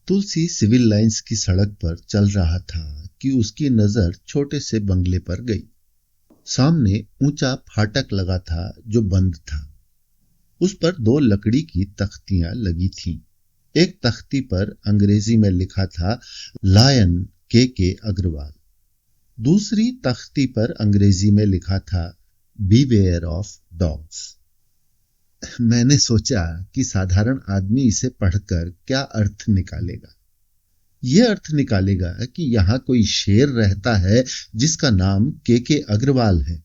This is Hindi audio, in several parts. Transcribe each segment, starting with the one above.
तुलसी सिविल लाइंस की सड़क पर चल रहा था कि उसकी नजर छोटे से बंगले पर गई। सामने ऊंचा फाटक लगा था जो बंद था। उस पर दो लकड़ी की तख्तियां लगी थीं। एक तख्ती पर अंग्रेजी में लिखा था लायन के अग्रवाल। दूसरी तख्ती पर अंग्रेजी में लिखा था बीवेयर ऑफ डॉग्स। मैंने सोचा कि साधारण आदमी इसे पढ़कर क्या अर्थ निकालेगा। यह अर्थ निकालेगा कि यहां कोई शेर रहता है जिसका नाम के अग्रवाल है,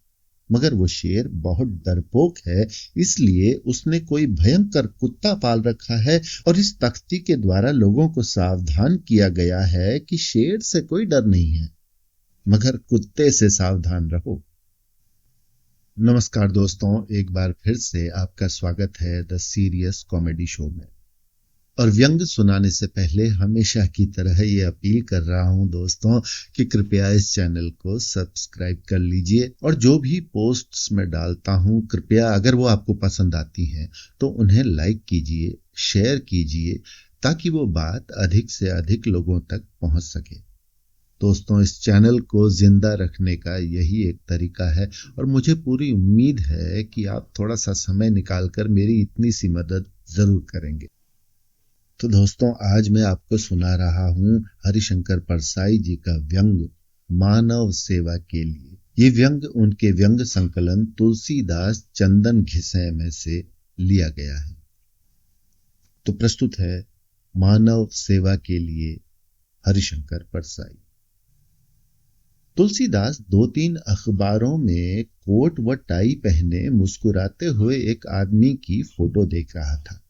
मगर वो शेर बहुत डरपोक है, इसलिए उसने कोई भयंकर कुत्ता पाल रखा है और इस तख्ती के द्वारा लोगों को सावधान किया गया है कि शेर से कोई डर नहीं है, मगर कुत्ते से सावधान रहो। नमस्कार दोस्तों, एक बार फिर से आपका स्वागत है द सीरियस कॉमेडी शो में। और व्यंग सुनाने से पहले हमेशा की तरह ये अपील कर रहा हूं दोस्तों कि कृपया इस चैनल को सब्सक्राइब कर लीजिए और जो भी पोस्ट्स में डालता हूं कृपया अगर वो आपको पसंद आती हैं तो उन्हें लाइक कीजिए, शेयर कीजिए, ताकि वो बात अधिक से अधिक लोगों तक पहुंच सके। दोस्तों, इस चैनल को जिंदा रखने का यही एक तरीका है और मुझे पूरी उम्मीद है कि आप थोड़ा सा समय निकालकर मेरी इतनी सी मदद जरूर करेंगे। तो दोस्तों, आज मैं आपको सुना रहा हूं हरिशंकर परसाई जी का व्यंग मानव सेवा के लिए। ये व्यंग उनके व्यंग संकलन तुलसीदास चंदन घिसे में से लिया गया है। तो प्रस्तुत है मानव सेवा के लिए हरिशंकर परसाई। तुलसीदास 2-3 अखबारों में कोट व टाई पहने मुस्कुराते हुए एक आदमी की फोटो देख रहा था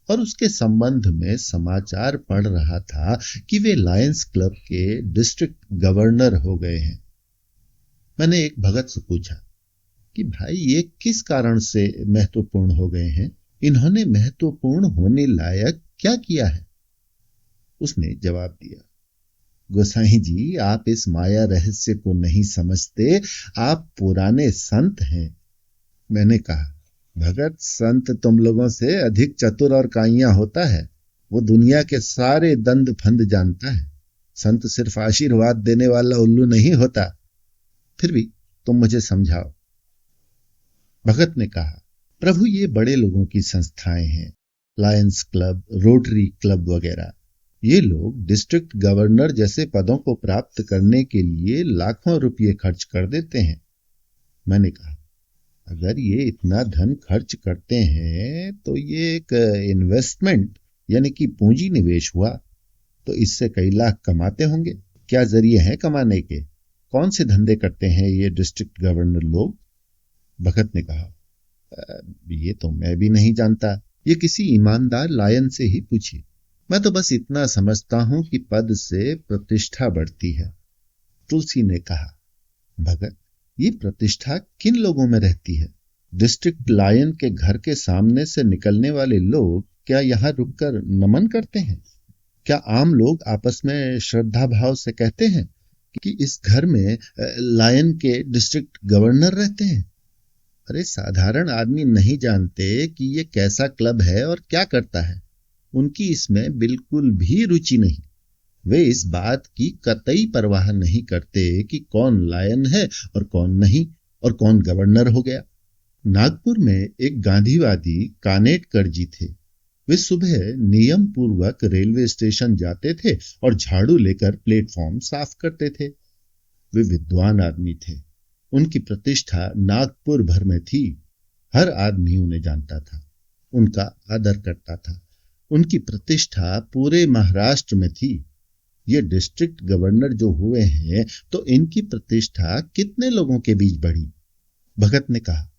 और उसके संबंध में समाचार पढ़ रहा था कि वे लायंस क्लब के डिस्ट्रिक्ट गवर्नर हो गए हैं। मैंने एक भगत से पूछा कि भाई ये किस कारण से महत्वपूर्ण हो गए हैं? इन्होंने महत्वपूर्ण होने लायक क्या किया है? उसने जवाब दिया, गोसाई जी, आप इस माया रहस्य को नहीं समझते, आप पुराने संत हैं। मैंने कहा, भगत, संत तुम लोगों से अधिक चतुर और काइया होता है। वो दुनिया के सारे दंड फंद जानता है। संत सिर्फ आशीर्वाद देने वाला उल्लू नहीं होता। फिर भी तुम मुझे समझाओ। भगत ने कहा, प्रभु, ये बड़े लोगों की संस्थाएं हैं, लायंस क्लब, रोटरी क्लब वगैरह। ये लोग डिस्ट्रिक्ट गवर्नर जैसे पदों को प्राप्त करने के लिए लाखों रुपये खर्च कर देते हैं। मैंने कहा, अगर ये इतना धन खर्च करते हैं तो ये एक इन्वेस्टमेंट यानी कि पूंजी निवेश हुआ, तो इससे कई लाख कमाते होंगे। क्या जरिए हैं कमाने के? कौन से धंधे करते हैं ये डिस्ट्रिक्ट गवर्नर लोग? भगत ने कहा, ये तो मैं भी नहीं जानता, ये किसी ईमानदार लायन से ही पूछिए। मैं तो बस इतना समझता हूं कि पद से प्रतिष्ठा बढ़ती है। तुलसी ने कहा, भगत, ये प्रतिष्ठा किन लोगों में रहती है? डिस्ट्रिक्ट लायन के घर के सामने से निकलने वाले लोग क्या यहां रुककर नमन करते हैं? क्या आम लोग आपस में श्रद्धा भाव से कहते हैं कि इस घर में लायन के डिस्ट्रिक्ट गवर्नर रहते हैं? अरे, साधारण आदमी नहीं जानते कि ये कैसा क्लब है और क्या करता है। उनकी इसमें बिल्कुल भी रुचि नहीं। वे इस बात की कतई परवाह नहीं करते कि कौन लायन है और कौन नहीं, और कौन गवर्नर हो गया। नागपुर में एक गांधीवादी कानेटकर जी थे। वे सुबह नियम पूर्वक रेलवे स्टेशन जाते थे और झाड़ू लेकर प्लेटफॉर्म साफ करते थे। वे विद्वान आदमी थे। उनकी प्रतिष्ठा नागपुर भर में थी। हर आदमी उन्हें जानता था, उनका आदर करता था। उनकी प्रतिष्ठा पूरे महाराष्ट्र में थी। ये डिस्ट्रिक्ट गवर्नर जो हुए हैं तो इनकी प्रतिष्ठा कितने लोगों के बीच बढ़ी? भगत ने कहा,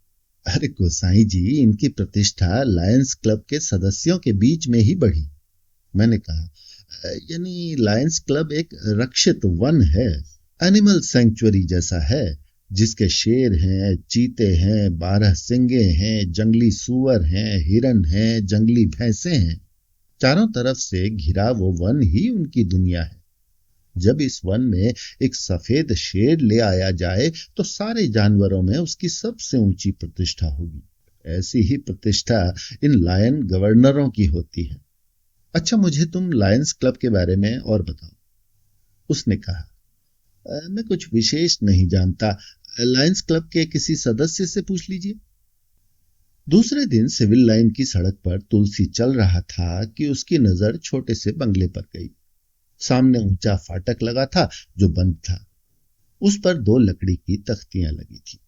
अरे गोसाई जी, इनकी प्रतिष्ठा लायंस क्लब के सदस्यों के बीच में ही बढ़ी। मैंने कहा, यानी लायंस क्लब एक रक्षित वन है, एनिमल सैंक्चुअरी जैसा है, जिसके शेर हैं, चीते हैं, 12 सिंगे हैं, जंगली सूअर हैं, हिरन हैं, जंगली भैंसे हैं। चारों तरफ से घिरा वो वन ही उनकी दुनिया है। जब इस वन में एक सफेद शेर ले आया जाए तो सारे जानवरों में उसकी सबसे ऊंची प्रतिष्ठा होगी। ऐसी ही प्रतिष्ठा इन लायन गवर्नरों की होती है। अच्छा, मुझे तुम लायंस क्लब के बारे में और बताओ। उसने कहा, मैं कुछ विशेष नहीं जानता, लायंस क्लब के किसी सदस्य से पूछ लीजिए। दूसरे दिन सिविल लाइन की सड़क पर तुलसी चल रहा था कि उसकी नजर छोटे से बंगले पर गई। सामने ऊंचा फाटक लगा था जो बंद था। उस पर दो लकड़ी की तख्तियां लगी थी।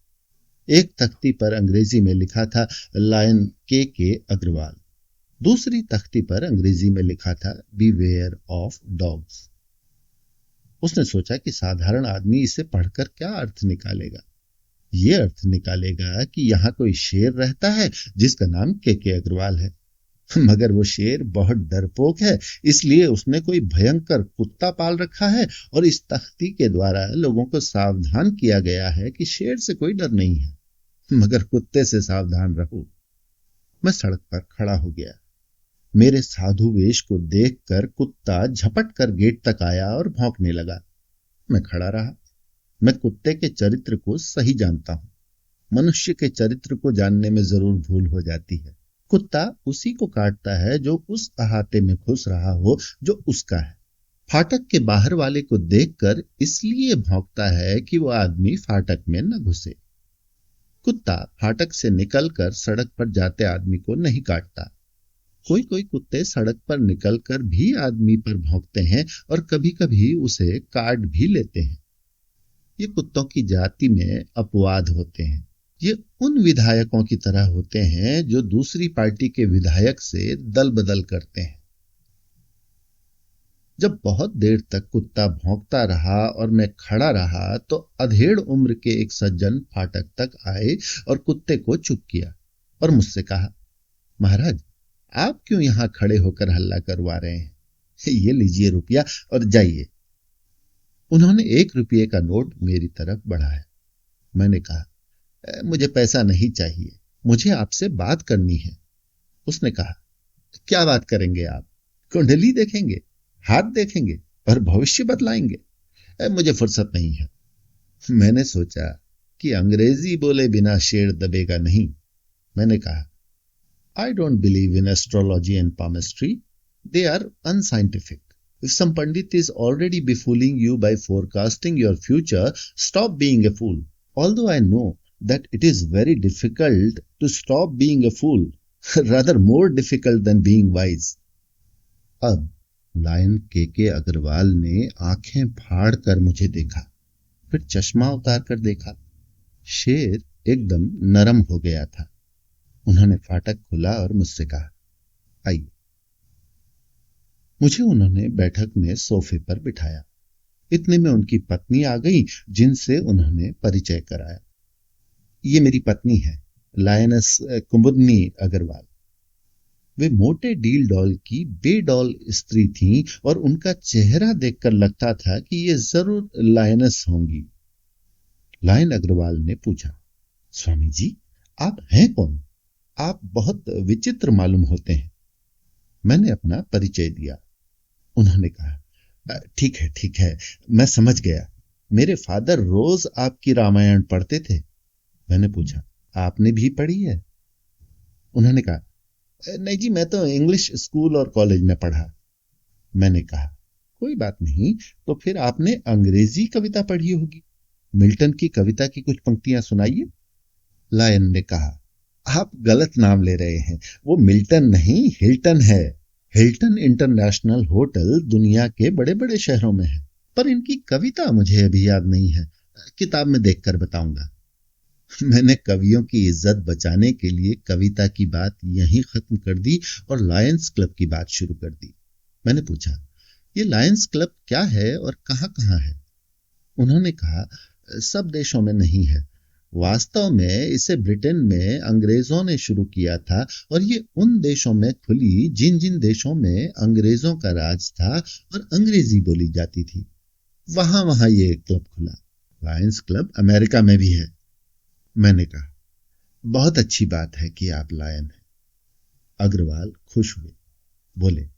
एक तख्ती पर अंग्रेजी में लिखा था लायन के अग्रवाल। दूसरी तख्ती पर अंग्रेजी में लिखा था बीवेयर ऑफ डॉग्स। उसने सोचा कि साधारण आदमी इसे पढ़कर क्या अर्थ निकालेगा। ये अर्थ निकालेगा कि यहां कोई शेर रहता है जिसका नाम के अग्रवाल है, मगर वो शेर बहुत डरपोक है, इसलिए उसने कोई भयंकर कुत्ता पाल रखा है और इस तख्ती के द्वारा लोगों को सावधान किया गया है कि शेर से कोई डर नहीं है, मगर कुत्ते से सावधान रहो। मैं सड़क पर खड़ा हो गया। मेरे साधु वेश को देखकर कुत्ता झपट कर गेट तक आया और भौंकने लगा। मैं खड़ा रहा। मैं कुत्ते के चरित्र को सही जानता हूं। मनुष्य के चरित्र को जानने में जरूर भूल हो जाती है। कुत्ता उसी को काटता है जो उस अहाते में घुस रहा हो जो उसका है। फाटक के बाहर वाले को देखकर इसलिए भौंकता है कि वो आदमी फाटक में न घुसे। कुत्ता फाटक से निकलकर सड़क पर जाते आदमी को नहीं काटता। कोई कोई कुत्ते सड़क पर निकलकर भी आदमी पर भौंकते हैं और कभी कभी उसे काट भी लेते हैं। ये कुत्तों की जाति में अपवाद होते हैं। ये उन विधायकों की तरह होते हैं जो दूसरी पार्टी के विधायक से दल बदल करते हैं। जब बहुत देर तक कुत्ता भौंकता रहा और मैं खड़ा रहा तो अधेड़ उम्र के एक सज्जन फाटक तक आए और कुत्ते को चुप किया और मुझसे कहा, महाराज, आप क्यों यहां खड़े होकर हल्ला करवा रहे हैं? ये लीजिए रुपया और जाइए। उन्होंने 1 रुपये का नोट मेरी तरफ बढ़ाया। मैंने कहा, मुझे पैसा नहीं चाहिए, मुझे आपसे बात करनी है। उसने कहा, क्या बात करेंगे आप? कुंडली देखेंगे, हाथ देखेंगे और भविष्य बतलाएंगे? मुझे फुर्सत नहीं है। मैंने सोचा कि अंग्रेजी बोले बिना शेर दबेगा नहीं। मैंने कहा, I don't believe in astrology and palmistry. They are unscientific. If some pandit is already befooling you by forecasting your future, stop being a fool. Although I know that it is very difficult to stop being a fool, rather more difficult than being wise. अब लायन के अग्रवाल ने आंखें फाड़ कर मुझे देखा, फिर चश्मा उतार कर देखा। शेर एकदम नरम हो गया था। उन्होंने फाटक खोला और मुझसे कहा, आइए। मुझे उन्होंने बैठक में सोफे पर बिठाया। इतने में उनकी पत्नी आ गई, जिनसे उन्होंने परिचय कराया। ये मेरी पत्नी है, लायनस कुमुदनी अग्रवाल। वे मोटे डील डॉल की बेडॉल स्त्री थीं और उनका चेहरा देखकर लगता था कि ये जरूर लायनस होंगी। लायन अग्रवाल ने पूछा, स्वामी जी, आप हैं कौन? आप बहुत विचित्र मालूम होते हैं। मैंने अपना परिचय दिया। उन्होंने कहा, ठीक है, मैं समझ गया। मेरे फादर रोज आपकी रामायण पढ़ते थे। मैंने पूछा, आपने भी पढ़ी है? उन्होंने कहा, नहीं जी, मैं तो इंग्लिश स्कूल और कॉलेज में पढ़ा। मैंने कहा, कोई बात नहीं, तो फिर आपने अंग्रेजी कविता पढ़ी होगी। मिल्टन की कविता की कुछ पंक्तियां सुनाइए। लायन ने कहा, आप गलत नाम ले रहे हैं। वो मिल्टन नहीं, हिल्टन है। हिल्टन इंटरनेशनल होटल दुनिया के बड़े बड़े शहरों में है, पर इनकी कविता मुझे अभी याद नहीं है। किताब में देखकर बताऊंगा। मैंने कवियों की इज्जत बचाने के लिए कविता की बात यहीं खत्म कर दी और लायंस क्लब की बात शुरू कर दी। मैंने पूछा, ये लायंस क्लब क्या है और कहां है? उन्होंने कहा, सब देशों में नहीं है। वास्तव में इसे ब्रिटेन में अंग्रेजों ने शुरू किया था और ये उन देशों में खुली जिन जिन देशों में अंग्रेजों का राज था और अंग्रेजी बोली जाती थी। वहां ये क्लब खुला। लायंस क्लब अमेरिका में भी है। मैंने कहा, बहुत अच्छी बात है कि आप लायन हैं। अग्रवाल खुश हुए, बोले,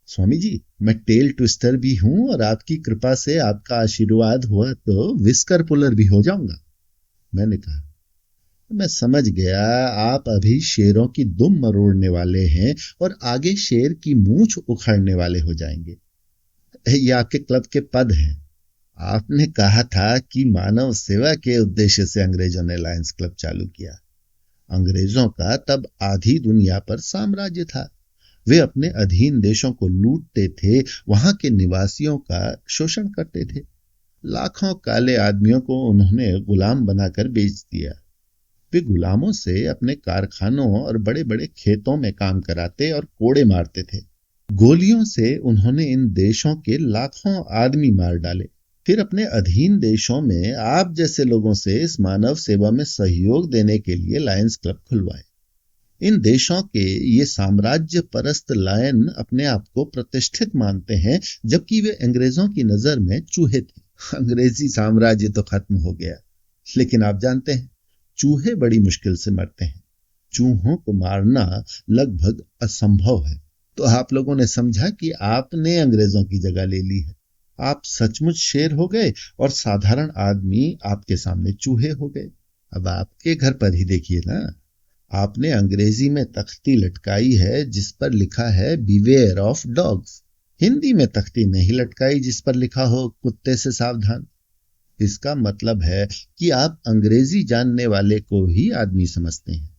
स्वामी जी, मैं टेल ट्विस्टर भी हूं और आपकी कृपा से, आपका आशीर्वाद हुआ तो विस्कर पुलर भी हो जाऊंगा। मैंने कहा, मैं समझ गया, आप अभी शेरों की दुम मरोड़ने वाले हैं और आगे शेर की मूंछ उखाड़ने वाले हो जाएंगे। ये आपके क्लब के पद हैं। आपने कहा था कि मानव सेवा के उद्देश्य से अंग्रेजों ने लायंस क्लब चालू किया। अंग्रेजों का तब आधी दुनिया पर साम्राज्य था। वे अपने अधीन देशों को लूटते थे, वहां के निवासियों का शोषण करते थे। लाखों काले आदमियों को उन्होंने गुलाम बनाकर बेच दिया। वे गुलामों से अपने कारखानों और बड़े बड़े खेतों में काम कराते और कोड़े मारते थे। गोलियों से उन्होंने इन देशों के लाखों आदमी मार डाले। फिर अपने अधीन देशों में आप जैसे लोगों से इस मानव सेवा में सहयोग देने के लिए लायंस क्लब खुलवाए। इन देशों के ये साम्राज्य परस्त लायन अपने आप को प्रतिष्ठित मानते हैं, जबकि वे अंग्रेजों की नजर में चूहे थे। अंग्रेजी साम्राज्य तो खत्म हो गया, लेकिन आप जानते हैं चूहे बड़ी मुश्किल से मरते हैं। चूहों को मारना लगभग असंभव है। तो आप लोगों ने समझा कि आपने अंग्रेजों की जगह ले ली है। आप सचमुच शेर हो गए और साधारण आदमी आपके सामने चूहे हो गए। अब आपके घर पर ही देखिए ना, आपने अंग्रेजी में तख्ती लटकाई है जिस पर लिखा है बिवेयर ऑफ डॉग्स। हिंदी में तख्ती नहीं लटकाई जिस पर लिखा हो कुत्ते से सावधान। इसका मतलब है कि आप अंग्रेजी जानने वाले को ही आदमी समझते हैं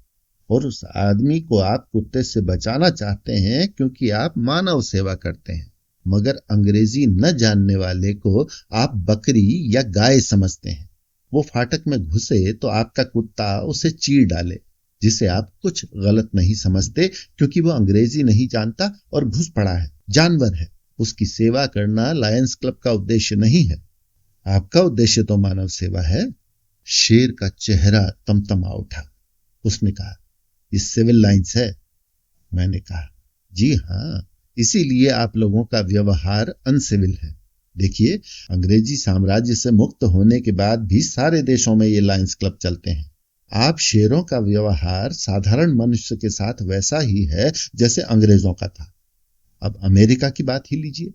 और उस आदमी को आप कुत्ते से बचाना चाहते हैं क्योंकि आप मानव सेवा करते हैं। मगर अंग्रेजी न जानने वाले को आप बकरी या गाय समझते हैं। वो फाटक में घुसे तो आपका कुत्ता उसे चीर डाले, जिसे आप कुछ गलत नहीं समझते क्योंकि वो अंग्रेजी नहीं जानता और घुस पड़ा है, जानवर है। उसकी सेवा करना लायंस क्लब का उद्देश्य नहीं है। आपका उद्देश्य तो मानव सेवा है। शेर का चेहरा तमतमा उठा। उसने कहा, ये सिविल लाइंस है। मैंने कहा, जी हां, इसीलिए आप लोगों का व्यवहार अनसिविल है। देखिए, अंग्रेजी साम्राज्य से मुक्त होने के बाद भी सारे देशों में ये लायंस क्लब चलते हैं। आप शेरों का व्यवहार साधारण मनुष्य के साथ वैसा ही है जैसे अंग्रेजों का था। अब अमेरिका की बात ही लीजिए।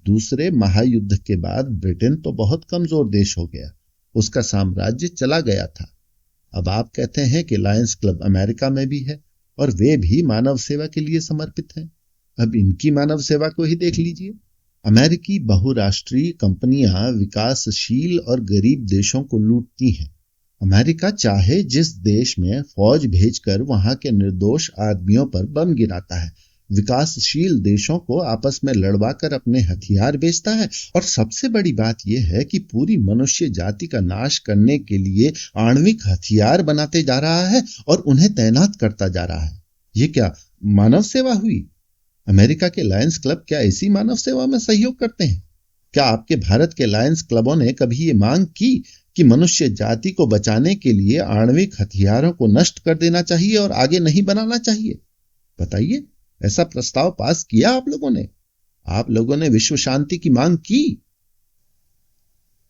दूसरे महायुद्ध के बाद ब्रिटेन तो बहुत कमजोर देश हो गया, उसका साम्राज्य चला गया था। अब आप कहते हैं कि लायंस क्लब अमेरिका में भी है और वे भी मानव सेवा के लिए समर्पित हैं। अब इनकी मानव सेवा को ही देख लीजिए। अमेरिकी बहुराष्ट्रीय कंपनियां विकासशील और गरीब देशों को लूटती हैं। अमेरिका चाहे जिस देश में फौज भेजकर वहां के निर्दोष आदमियों पर बम गिराता है, विकासशील देशों को आपस में लड़वाकर अपने हथियार बेचता है, और सबसे बड़ी बात यह है कि पूरी मनुष्य जाति का नाश करने के लिए आणविक हथियार बनाते जा रहा है और उन्हें तैनात करता जा रहा है। ये क्या मानव सेवा हुई? अमेरिका के लायंस क्लब क्या इसी मानव सेवा में सहयोग करते हैं? क्या आपके भारत के लायंस क्लबों ने कभी ये मांग की कि मनुष्य जाति को बचाने के लिए आणविक हथियारों को नष्ट कर देना चाहिए और आगे नहीं बनाना चाहिए? बताइए, ऐसा प्रस्ताव पास किया आप लोगों ने? आप लोगों ने विश्व शांति की मांग की?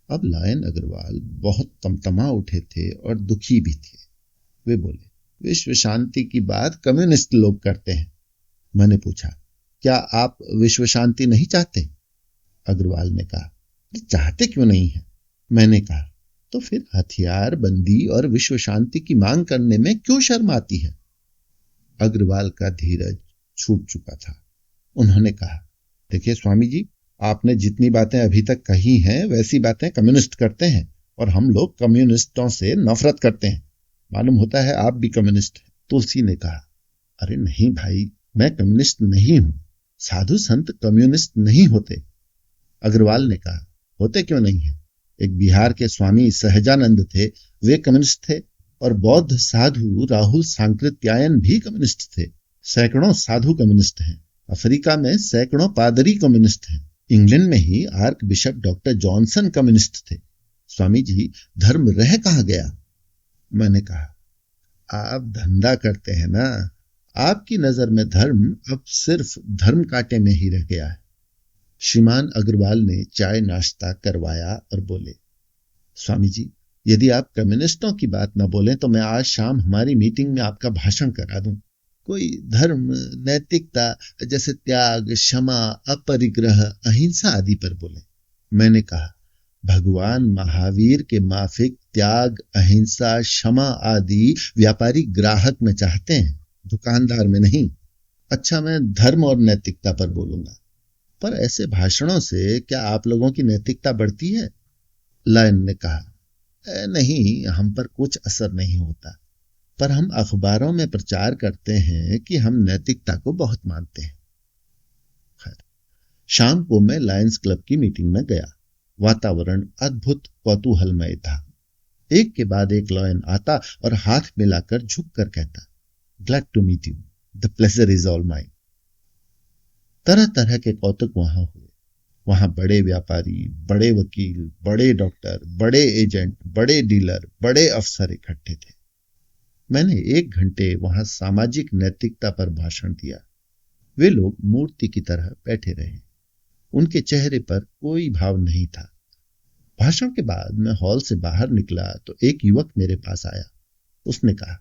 अब लायन अग्रवाल बहुत तमतमा उठे थे और दुखी भी थे। वे बोले, विश्व शांति की बात कम्युनिस्ट लोग करते हैं। मैंने पूछा, क्या आप विश्व शांति नहीं चाहते? अग्रवाल ने कहा, चाहते क्यों नहीं है? मैंने कहा, तो फिर हथियार बंदी और विश्व शांति की मांग करने में क्यों शर्म आती है? अग्रवाल का धीरज छूट चुका था। उन्होंने कहा, देखिए स्वामी जी, आपने जितनी बातें अभी तक कही हैं वैसी बातें कम्युनिस्ट करते हैं और हम लोग कम्युनिस्टों से नफरत करते हैं। मालूम होता है आप भी कम्युनिस्ट हैं। तुलसी ने कहा, अरे नहीं भाई, मैं कम्युनिस्ट नहीं हूं। साधु संत कम्युनिस्ट नहीं होते। अग्रवाल ने कहा, होते क्यों नहीं है? एक बिहार के स्वामी सहजानंद थे, वे कम्युनिस्ट थे, और बौद्ध साधु राहुल सांकृत्यायन भी कम्युनिस्ट थे। सैकड़ों साधु कम्युनिस्ट हैं। अफ्रीका में सैकड़ों पादरी कम्युनिस्ट हैं। इंग्लैंड में ही archbishop doctor Johnson communist थे। स्वामी जी, धर्म रह कहां गया? मैंने कहा, आप धंधा करते हैं ना, आपकी नजर में धर्म अब सिर्फ धर्म कांटे में ही रह गया है। श्रीमान अग्रवाल ने चाय नाश्ता करवाया और बोले, स्वामी जी, यदि आप कम्युनिस्टों की बात न बोलें तो मैं आज शाम हमारी मीटिंग में आपका भाषण करा दूं। कोई धर्म, नैतिकता जैसे त्याग, क्षमा, अपरिग्रह, अहिंसा आदि पर बोले। मैंने कहा, भगवान महावीर के माफिक त्याग, अहिंसा, क्षमा आदि व्यापारी ग्राहक में चाहते हैं, दुकानदार में नहीं। अच्छा, मैं धर्म और नैतिकता पर बोलूंगा, पर ऐसे भाषणों से क्या आप लोगों की नैतिकता बढ़ती है? लायन ने कहा, नहीं, हम पर कुछ असर नहीं होता, पर हम अखबारों में प्रचार करते हैं कि हम नैतिकता को बहुत मानते हैं। खैर, शाम को मैं लायंस क्लब की मीटिंग में गया। वातावरण अद्भुत कौतूहलमय था। एक के बाद एक लायन आता और हाथ मिलाकर झुककर कहता, glad to meet you, the pleasure is all mine. तरह तरह के कौतुक वहां हुए। वहां बड़े व्यापारी, बड़े वकील, बड़े डॉक्टर, बड़े एजेंट, बड़े डीलर, बड़े अफसर इकट्ठे थे। मैंने 1 घंटे वहां सामाजिक नैतिकता पर भाषण दिया। वे लोग मूर्ति की तरह बैठे रहे। उनके चेहरे पर कोई भाव नहीं था। भाषण के बाद मैं हॉल से बाहर निकला तो एक युवक मेरे पास आया। उसने कहा,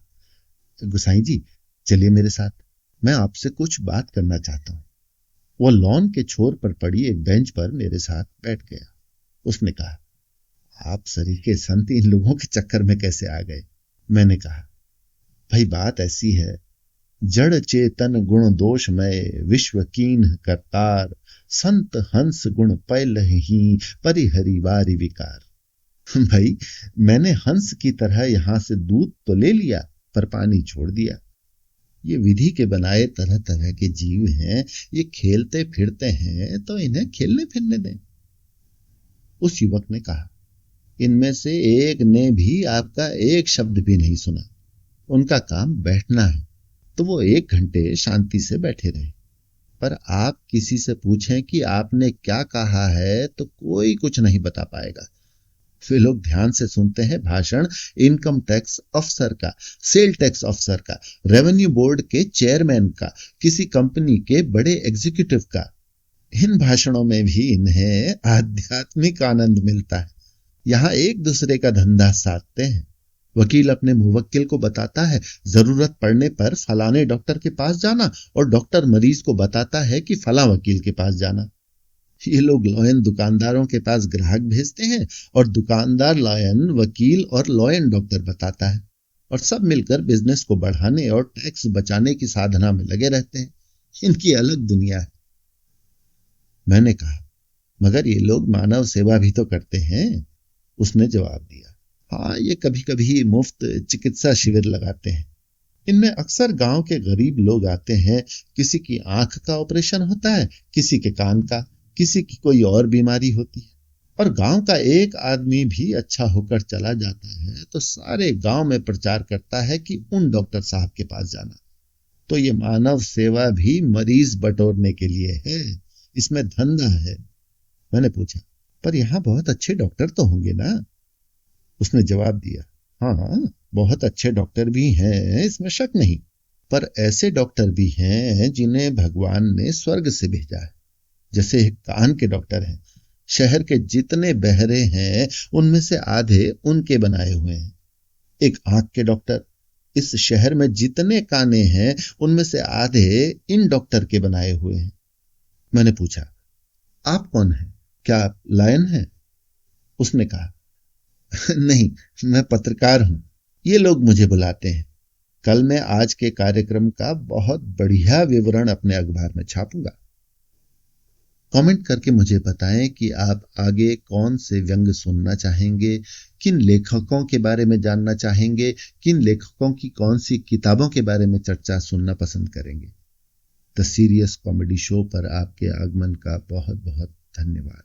गुसाई जी, चलिए मेरे साथ, मैं आपसे कुछ बात करना चाहता हूं। वह लॉन के छोर पर पड़ी एक बेंच पर मेरे साथ बैठ गया। उसने कहा, आप सरीखे संत इन लोगों के चक्कर में कैसे आ गए? मैंने कहा, भाई बात ऐसी है, जड़ चेतन गुण दोषमय, विश्व कीन करतार, संत हंस गुण पैल ही, परिहरि वारि विकार। भाई, मैंने हंस की तरह यहां से दूध तो ले लिया, पर पानी छोड़ दिया। ये विधि के बनाए तरह तरह के जीव हैं, ये खेलते फिरते हैं तो इन्हें खेलने फिरने दें। उस युवक ने कहा, इनमें से एक ने भी आपका एक शब्द भी नहीं सुना। उनका काम बैठना है, तो वो 1 घंटे शांति से बैठे रहे। पर आप किसी से पूछें कि आपने क्या कहा है तो कोई कुछ नहीं बता पाएगा। वे लोग ध्यान से सुनते हैं भाषण इनकम टैक्स अफसर का, सेल टैक्स अफसर का, रेवेन्यू बोर्ड के चेयरमैन का, किसी कंपनी के बड़े एग्जीक्यूटिव का। इन भाषणों में भी इन्हें आध्यात्मिक आनंद मिलता है। यहां एक दूसरे का धंधा साधते हैं। वकील अपने मुवक्किल को बताता है जरूरत पड़ने पर फलाने डॉक्टर के पास जाना, और डॉक्टर मरीज को बताता है कि फला वकील के पास जाना। ये लोग लॉयन दुकानदारों के पास ग्राहक भेजते हैं, और दुकानदार लॉयन वकील और लॉयन डॉक्टर बताता है, और सब मिलकर बिजनेस को बढ़ाने और टैक्स बचाने की साधना में लगे रहते हैं। इनकी अलग दुनिया है। मैंने कहा, मगर ये लोग मानव सेवा भी तो करते हैं। उसने जवाब दिया, हाँ, ये कभी कभी मुफ्त चिकित्सा शिविर लगाते हैं। इनमें अक्सर गांव के गरीब लोग आते हैं। किसी की आंख का ऑपरेशन होता है, किसी के कान का, किसी की कोई और बीमारी होती है, और गांव का एक आदमी भी अच्छा होकर चला जाता है तो सारे गांव में प्रचार करता है कि उन डॉक्टर साहब के पास जाना। तो ये मानव सेवा भी मरीज बटोरने के लिए है, इसमें धंधा है। मैंने पूछा, पर यहां बहुत अच्छे डॉक्टर तो होंगे ना? उसने जवाब दिया, हाँ, बहुत अच्छे डॉक्टर भी हैं, इसमें शक नहीं, पर ऐसे डॉक्टर भी हैं जिन्हें भगवान ने स्वर्ग से भेजा है। जैसे एक कान के डॉक्टर हैं। शहर के जितने बहरे हैं उनमें से आधे उनके बनाए हुए हैं। एक आंख के डॉक्टर, इस शहर में जितने काने हैं उनमें से आधे इन डॉक्टर के बनाए हुए हैं। मैंने पूछा, आप कौन हैं? क्या आप लायन हैं? उसने कहा, नहीं, मैं पत्रकार हूं। ये लोग मुझे बुलाते हैं। कल मैं आज के कार्यक्रम का बहुत बढ़िया विवरण अपने अखबार में छापूंगा। कमेंट करके मुझे बताएं कि आप आगे कौन से व्यंग सुनना चाहेंगे, किन लेखकों के बारे में जानना चाहेंगे, किन लेखकों की कौन सी किताबों के बारे में चर्चा सुनना पसंद करेंगे। द सीरियस कॉमेडी शो पर आपके आगमन का बहुत बहुत धन्यवाद।